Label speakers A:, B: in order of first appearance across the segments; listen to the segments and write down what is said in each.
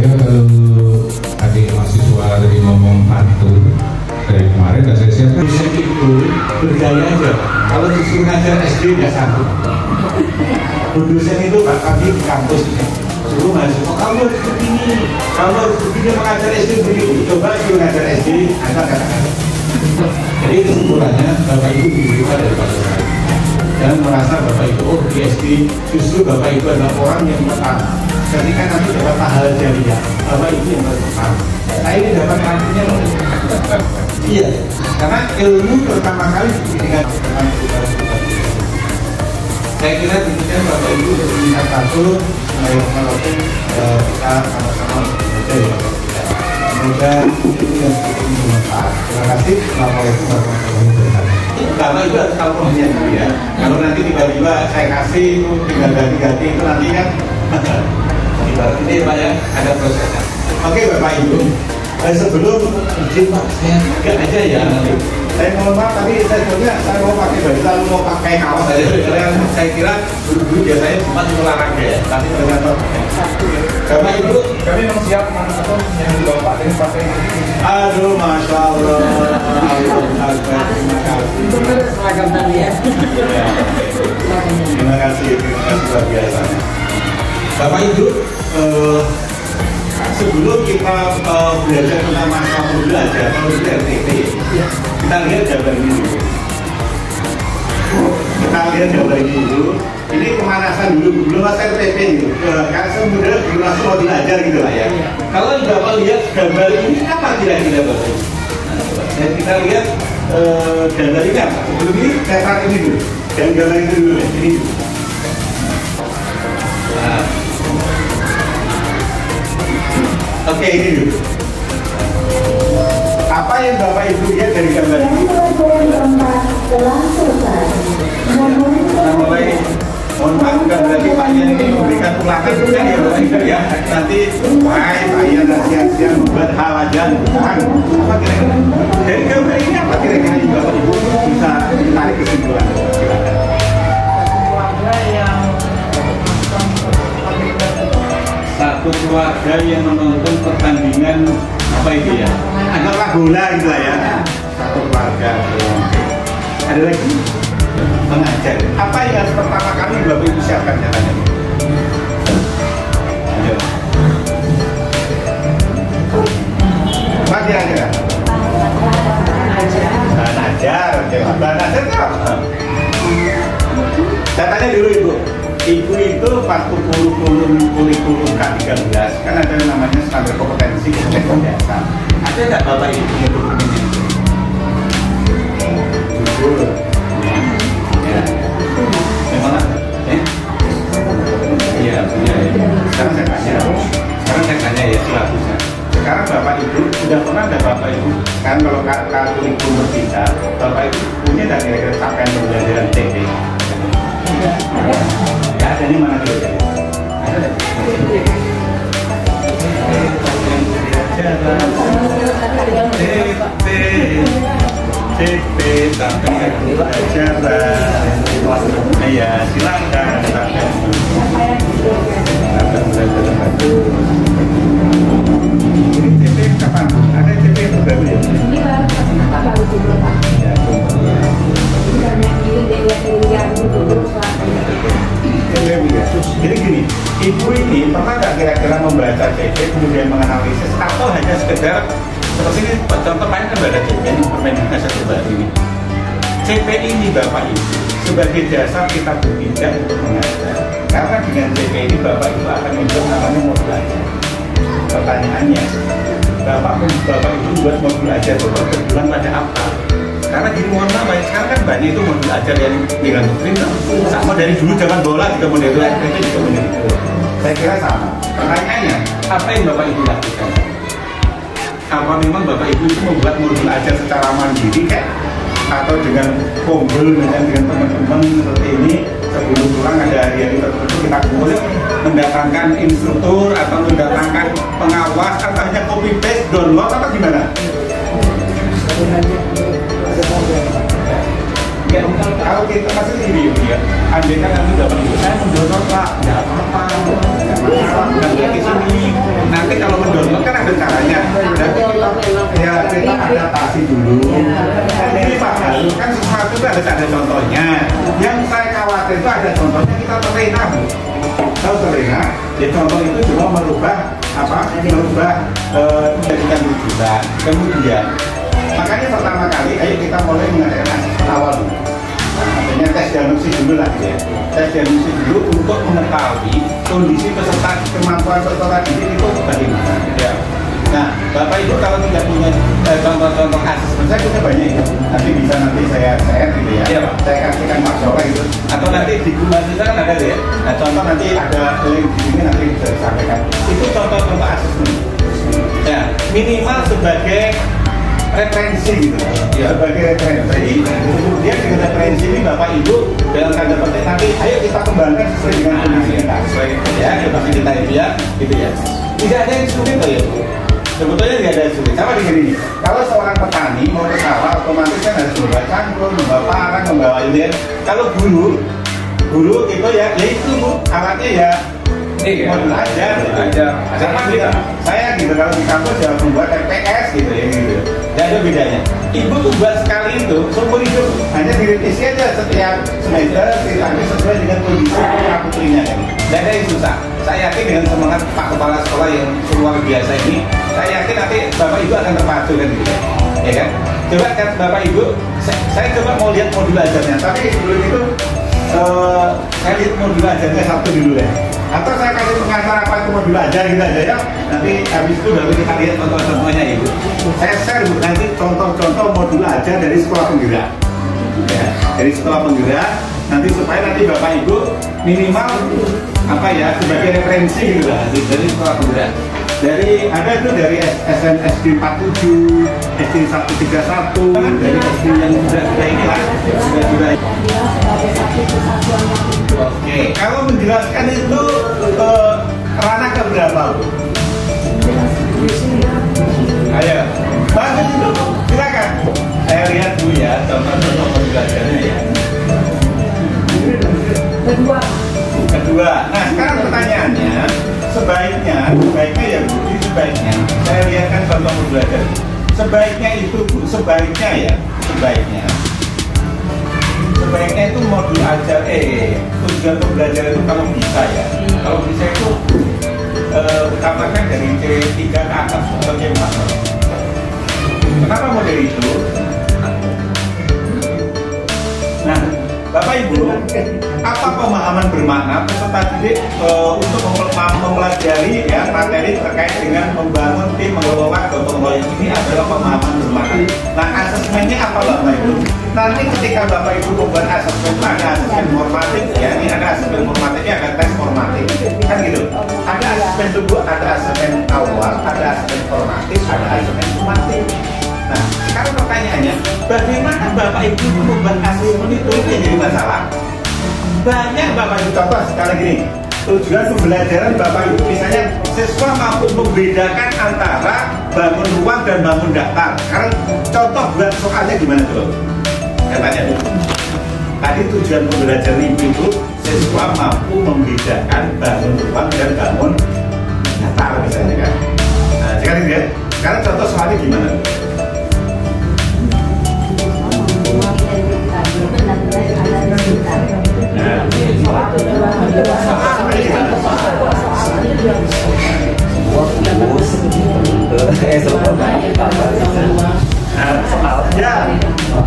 A: saya kalau adik mahasiswa tadi ngomong pantun dari kemarin, dan saya siapkan
B: dosen itu bergaya aja. Kalau disuruh ngajar SD nggak sanggup. Dosen itu bahkan di kampus suruh mahasiswa, kamu harus begini, kamu harus begini mengajar SD begini. Coba suruh ngajar SD, apa katakan? Jadi kesimpulannya Bapak Ibu diberikan dari pasangan dan merasa Bapak Ibu oh di SD justru Bapak Ibu adalah orang yang pertama. Ketika nanti dapat pahala jariah, Bapak Ibu yang pertama. Nah ini dapat nantinya loh. Iya, karena ilmu pertama kali diberikan saya kira demikian Bapak Ibu berminat satu walaupun kita sama-sama belajar ya. Semoga ini yang cukup bermanfaat. Terima kasih. Assalamualaikum warahmatullahi wabarakatuh. Bapak Ibu harus tahu prosesnya dulu ya. Kalau nanti tiba-tiba saya kasih itu tinggal ganti-ganti itu nanti kan ini Pak ya ada prosesnya. Oke Bapak Ibu. Sebelum izin Pak, saya agak aja ya nanti. Saya mohon maaf tapi saya sebenarnya saya mau pakai baju lalu mau pakai kaos aja. Karena saya kira guru-guru biasanya cuma olahraga ya, tapi ternyata Bapak Ibu
C: kami memang siap atau yang dibawa Pak Denis pakai ini.
B: Aduh, Masya Allah. Terima kasih.
D: Seragam tadi ya.
B: Terima kasih luar biasa. Bapak Ibu, sebelum kita belajar tentang masa belajar, kalau di RTP, kita lihat gambar ini dulu. Kita lihat gambar ini dulu. Ini pemanasan dulu, belum masa RTP gitu. Karena sebenarnya belum langsung mau belajar gitu lah ya. Kalau Bapak lihat gambar ini apa kira-kira Bapak Ibu? Dan kita lihat gambar ini apa? Sebelum ini saya tarik ini dulu. Dan gambar ini dulu ya, ini dulu. Nah. Oke, ini dulu. Apa yang Bapak Ibu lihat dari gambar ini? Mulai, mohon maaf bukan berarti Pak Ian ini memberikan ulangan bukan ya Bapak Ibu ya. Nanti, wah Pak Ian siang-siang membuat hal aja. Apa kira-kira? Dari gambar ini apa kira-kira yang Bapak Ibu bisa tarik kesimpulan? Silakan. Satu keluarga yang menonton pertandingan apa itu ya? Anggaplah bola gitu lah ya. Satu keluarga. Ada lagi mengajar. Apa yang pertama kali Bapak Ibu siapkan caranya? Ayo. Apa kira-kira? Belajar. Belajar apa? Saya tanya dulu Ibu. Ibu itu waktu kurikulum K13 kan ada yang namanya standar kompetensi kesehatan dasar. Ada nggak Bapak Ibu yang dokumennya? Jujur. Ya. Memang ada. Iya, punya ya. Sekarang saya tanya ya selanjutnya. Sekarang Bapak Ibu sudah pernah ada Bapak Ibu kan kalau kurikulum berbeda, Bapak Ibu punya nggak kira-kira capaian pembelajaran TP? Ya, ada di mana dulu ya? Ada nggak? CP sampai pelajaran. Ya, silakan. Ini CP kapan? Ada CP terbaru ya?
D: Ini baru dulu Pak.
B: Ya, jadi gini, Ibu ini pernah nggak kira-kira membaca CP kemudian menganalisis atau hanya sekedar seperti ini contoh lain kan ada CP ini Permendikbud satu baru ini. CP ini Bapak Ibu sebagai dasar kita berpindah untuk mengajar. Karena dengan CP ini Bapak Ibu akan membuat namanya modul ajar. Pertanyaannya, Bapak Ibu buat modul ajar berbulan pada apa? Karena gini mohon maaf, sekarang kan banyak itu modul ajar yang dengan doktrin sama dari dulu zaman bola juga model itu juga model itu. Saya kira sama. Pertanyaannya, apa yang Bapak Ibu lakukan? Apa memang Bapak Ibu itu membuat modul ajar secara mandiri kayak atau dengan kumpul dengan teman-teman seperti ini sebelum pulang ada hari-hari tertentu kita kumpul mendatangkan instruktur atau mendatangkan pengawas atau hanya copy paste download atau gimana? Ya, kalau kita masih ini ya, andai kan nanti Bapak Ibu saya mendownload Pak, nggak apa-apa, nggak masalah, nggak ke sini. Nanti kalau ada contohnya. Yang saya khawatir itu ada contohnya kita terlena, Bu. Tahu terlena? Ya contoh itu cuma merubah menjadikan rujukan. Kemudian makanya pertama kali ayo kita mulai mengadakan awal dulu. Artinya tes diagnosis dulu lah ya. Tes diagnosis dulu untuk mengetahui kondisi peserta kemampuan peserta didik itu bagaimana. Ya. Nah, Bapak Ibu kalau tidak punya contoh-contoh asesmen, saya punya banyak itu. Nanti saya share gitu ya. Iya, Pak. Saya kasihkan Pak Sore gitu. Atau nanti di Google kita kan ada ya. Nah, contoh nanti ada link di sini nanti bisa disampaikan. Itu contoh-contoh asesmen. Ya, minimal sebagai referensi gitu. Ya. Sebagai referensi. Kemudian dengan referensi ini Bapak Ibu dalam tanda petik nanti ayo kita kembangkan sesuai dengan kondisi kita. Sesuai ya, kondisi kita itu ya, gitu ya. Tidak ada yang sulit loh ya. Sebetulnya tidak ada sulit. Sama dengan ini. Kalau seorang petani mau ke sawah, otomatis kan harus membawa cangkul, membawa parang, membawa ini. Kalau guru itu ya itu alatnya ya modul aja. Sama kita. Saya gitu kalau di kampus ya membuat TPS gitu ya gitu. Tidak ada bedanya. Ibu tuh buat sekali itu seumur hidup hanya direvisi aja setiap semester, tapi sesuai dengan kondisi putra putrinya kan. Tidak ada yang susah. Saya yakin dengan semangat Pak Kepala Sekolah yang luar biasa ini, saya yakin nanti Bapak Ibu akan terpacu kan gitu, ya kan? Coba kan Bapak Ibu, saya coba mau lihat modul ajarnya, tapi sebelum itu saya lihat modul ajarnya satu dulu ya. Atau saya kasih pengantar apa itu modul ajar gitu aja ya. Nanti habis itu baru kita lihat contoh-contohnya Ibu. Saya share Bu nanti contoh-contoh modul ajar dari sekolah penggerak. Ya, dari sekolah penggerak nanti supaya nanti Bapak Ibu minimal apa ya sebagai referensi gitu lah dari sekolah penggerak. Dari ada itu dari SD 47, SD 131, dari SD yang sudah ini lah, sudah. Oke, kalau menjelaskan itu ranah keberapa? Ayo, bagus itu, silakan. Saya lihat dulu ya contoh-contoh penjelasannya ya. Kedua, nah sekarang pertanyaannya, sebaiknya ya Bu, sebaiknya saya lihatkan contoh pembelajaran. Sebaiknya itu Bu, sebaiknya itu modul ajar tujuan pembelajaran itu kalau bisa ya, kalau bisa itu utamakan dari C3 ke atas atau C4. Kenapa model itu? Nah, Bapak Ibu, apa pemahaman bermakna peserta didik untuk mempelajari ya materi terkait dengan membangun tim mengelola gotong royong ini adalah pemahaman bermakna. Nah, asesmennya apa Bapak Ibu? Nanti ketika Bapak Ibu membuat asesmen, ada asesmen formatif ya, ini ada asesmen formatifnya, ada tes formatif, kan gitu. Ada asesmen dulu, ada asesmen awal, ada asesmen formatif, ada asesmen sumatif. Nah, sekarang pertanyaannya, bagaimana Bapak Ibu membuat asesmen itu yang jadi masalah? Banyak Bapak Ibu contoh sekali gini, tujuan pembelajaran Bapak Ibu misalnya siswa mampu membedakan antara bangun ruang dan bangun daftar. Sekarang contoh buat soalnya gimana coba? Saya tanya dulu. Tadi tujuan pembelajaran itu siswa mampu membedakan bangun ruang dan bangun daftar misalnya kan. Nah, sekarang lihat. Sekarang contoh soalnya gimana?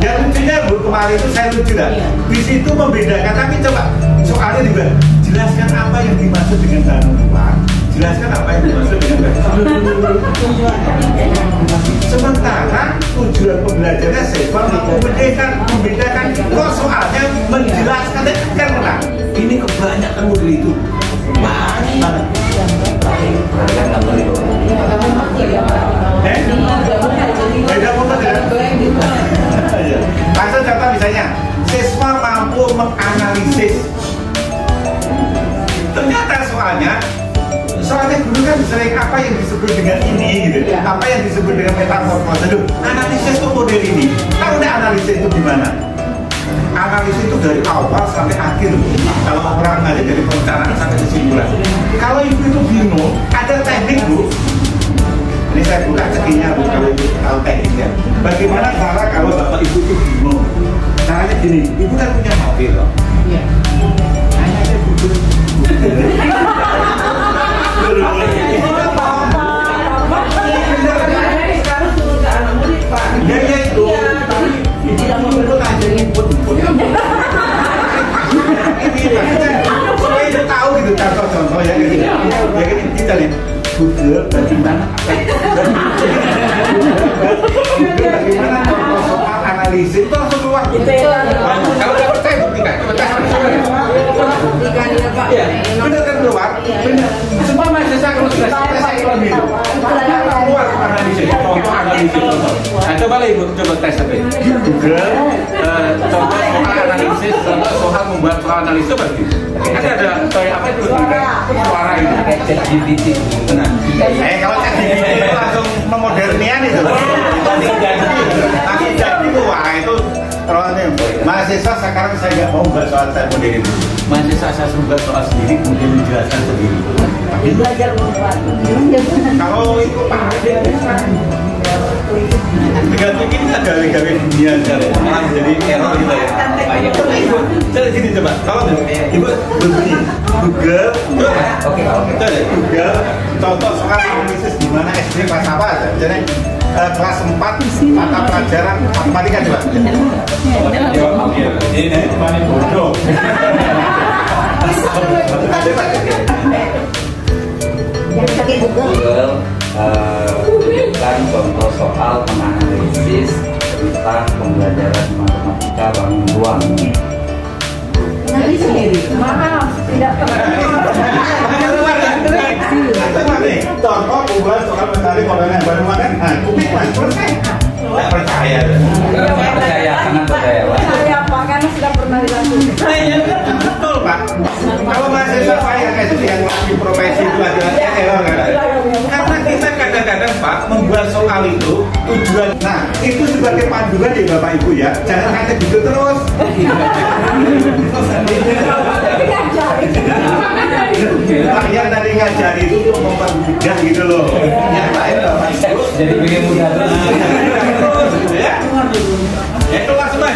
B: Ya lucunya Bu, kemarin itu saya lucu dah. Di situ membedakan, tapi coba soalnya juga jelaskan apa yang dimaksud dengan bangun ruang, jelaskan apa yang dimaksud dengan sementara tujuan pembelajarannya siswa membedakan kok soalnya menjelaskan karena ini kebanyakan model itu banyak banget. Beda model ya. Langsung contoh misalnya siswa mampu menganalisis. Ternyata soalnya dulu kan sering apa yang disebut dengan ini gitu, apa yang disebut dengan metamorfose. Analisis itu model ini. Tahu nggak analisis itu gimana? Analisis itu dari awal sampai akhir. Kalau orang aja dari perencanaan sampai kesimpulan. Kalau ibu itu bingung, ada teknik Bu. Ini saya buka cekinya Bu, kalau ibu tahu tekniknya. Bagaimana cara kalau Bapak Ibu itu bingung? Caranya gini, ibu kan punya mobil loh.
D: Iya.
B: Hanya aja Google.
D: Sekarang suruh ke anak murid, Pak.
B: Ya itu. Tapi tidak mau ngajarin pun. Ini supaya dia tahu gitu contoh-contoh ya gitu. Ya gini kita lihat Google bagaimana contoh soal analisis itu langsung keluar. Kalau nggak percaya buktikan.
D: Buktikan ya, Pak.
B: Iya, benar kan keluar? Benar. Semua mahasiswa kalau sudah selesai ekonomi itu keluar analisis, contoh analisis. Nah, coba lah ibu coba tes aja. Google contoh soal analisis, contoh soal membuat soal analisis seperti itu. Kan ada kayak apa itu? Suara itu.
C: ChatGPT.
B: Nah, kalau ChatGPT itu langsung memodernian itu. Tapi jadi itu wah itu kalau ini mahasiswa sekarang saya nggak mau bahas soal saya modern. Mahasiswa saya suruh bahas soal sendiri kemudian menjelaskan sendiri. Tapi
D: Belajar membuat.
B: kalau itu Pak tergantung ini ada gawe dunia malah jadi error gitu ya. Coba gini coba, kalau ibu begini Google, Google contoh soal analisis di mana SD kelas apa aja, jadi kelas 4 mata pelajaran matematika coba. Ini paling bodoh.
E: Google menunjukkan contoh soal menganalisis tentang pembelajaran matematika bangun ruang.
D: Nanti sendiri. Maaf, tidak pernah.
B: Contoh kumpulan soal mencari kolonial baru makan, selesai. Tidak percaya.
E: Percaya, sangat percaya.
D: Saya Pak, karena sudah pernah dilakukan.
B: Betul Pak. Kalau mahasiswa saya itu yang lagi profesi itu adalah error kan? Karena kita kadang-kadang Pak membuat soal itu tujuan. Nah itu sebagai panduan ya Bapak Ibu ya. Jangan nanti gitu terus. Yang tadi ngajari itu mempermudah gitu loh. Yang lain Bapak Ibu.
C: Jadi bikin mudah terus.
B: Ya. Ya keluar semua.